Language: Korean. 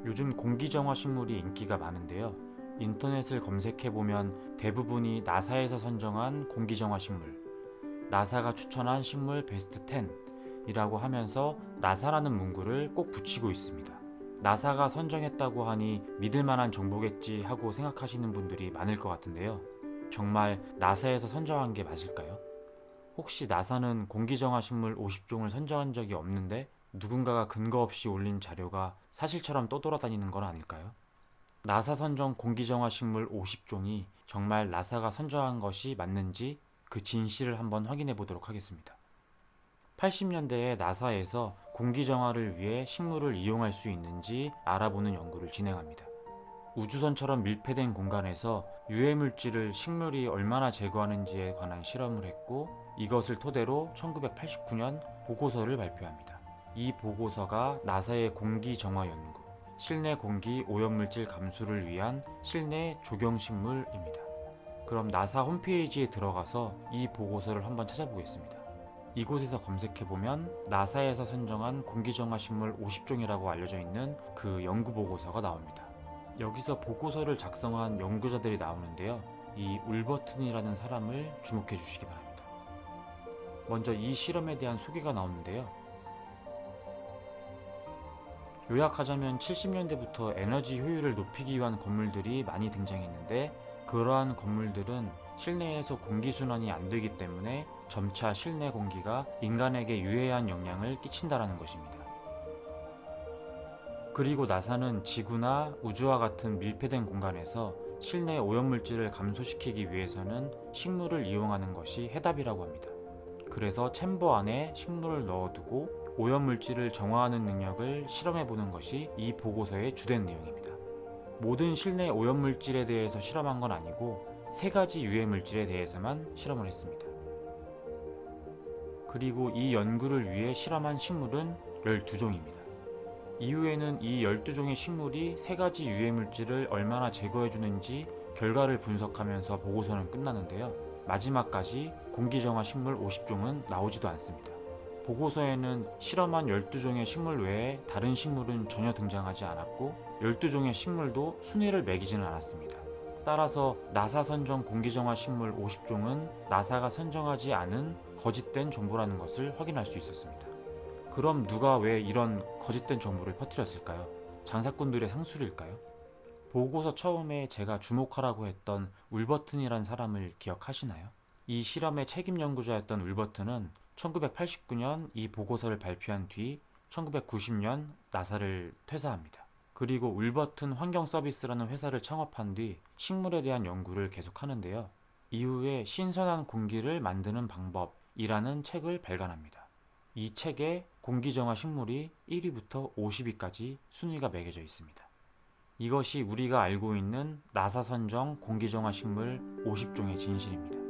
요즘 공기정화 식물이 인기가 많은데요. 인터넷을 검색해보면 대부분이 나사에서 선정한 공기정화 식물, 나사가 추천한 식물 베스트 10이라고 하면서 나사라는 문구를 꼭 붙이고 있습니다. 나사가 선정했다고 하니 믿을만한 정보겠지 하고 생각하시는 분들이 많을 것 같은데요. 정말 나사에서 선정한 게 맞을까요? 혹시 나사는 공기정화 식물 50종을 선정한 적이 없는데 누군가가 근거 없이 올린 자료가 사실처럼 떠돌아다니는 건 아닐까요? 나사 선정 공기정화 식물 50종이 정말 나사가 선정한 것이 맞는지 그 진실을 한번 확인해 보도록 하겠습니다. 80년대에 나사에서 공기정화를 위해 식물을 이용할 수 있는지 알아보는 연구를 진행합니다. 우주선처럼 밀폐된 공간에서 유해물질을 식물이 얼마나 제거하는지에 관한 실험을 했고, 이것을 토대로 1989년 보고서를 발표합니다. 이 보고서가 나사의 공기정화 연구, 실내 공기 오염물질 감소를 위한 실내 조경식물입니다. 그럼 나사 홈페이지에 들어가서 이 보고서를 한번 찾아보겠습니다. 이곳에서 검색해보면 나사에서 선정한 공기정화 식물 50종이라고 알려져 있는 그 연구 보고서가 나옵니다. 여기서 보고서를 작성한 연구자들이 나오는데요. 이 울버튼이라는 사람을 주목해 주시기 바랍니다. 먼저 이 실험에 대한 소개가 나오는데요. 요약하자면 70년대부터 에너지 효율을 높이기 위한 건물들이 많이 등장했는데, 그러한 건물들은 실내에서 공기순환이 안 되기 때문에 점차 실내 공기가 인간에게 유해한 영향을 끼친다라는 것입니다. 그리고 나사는 지구나 우주와 같은 밀폐된 공간에서 실내 오염물질을 감소시키기 위해서는 식물을 이용하는 것이 해답이라고 합니다. 그래서 챔버 안에 식물을 넣어두고 오염물질을 정화하는 능력을 실험해보는 것이 이 보고서의 주된 내용입니다. 모든 실내 오염물질에 대해서 실험한 건 아니고 3가지 유해물질에 대해서만 실험을 했습니다. 그리고 이 연구를 위해 실험한 식물은 12종입니다. 이후에는 이 12종의 식물이 3가지 유해물질을 얼마나 제거해주는지 결과를 분석하면서 보고서는 끝나는데요. 마지막까지 공기정화 식물 50종은 나오지도 않습니다. 보고서에는 실험한 12종의 식물 외에 다른 식물은 전혀 등장하지 않았고 12종의 식물도 순위를 매기지는 않았습니다. 따라서 나사 선정 공기정화 식물 50종은 나사가 선정하지 않은 거짓된 정보라는 것을 확인할 수 있었습니다. 그럼 누가 왜 이런 거짓된 정보를 퍼뜨렸을까요? 장사꾼들의 상술일까요? 보고서 처음에 제가 주목하라고 했던 울버튼이란 사람을 기억하시나요? 이 실험의 책임 연구자였던 울버튼은 1989년 이 보고서를 발표한 뒤 1990년 나사를 퇴사합니다. 그리고 울버튼 환경서비스라는 회사를 창업한 뒤 식물에 대한 연구를 계속하는데요. 이후에 신선한 공기를 만드는 방법이라는 책을 발간합니다. 이 책에 공기정화 식물이 1위부터 50위까지 순위가 매겨져 있습니다. 이것이 우리가 알고 있는 나사 선정 공기정화 식물 50종의 진실입니다.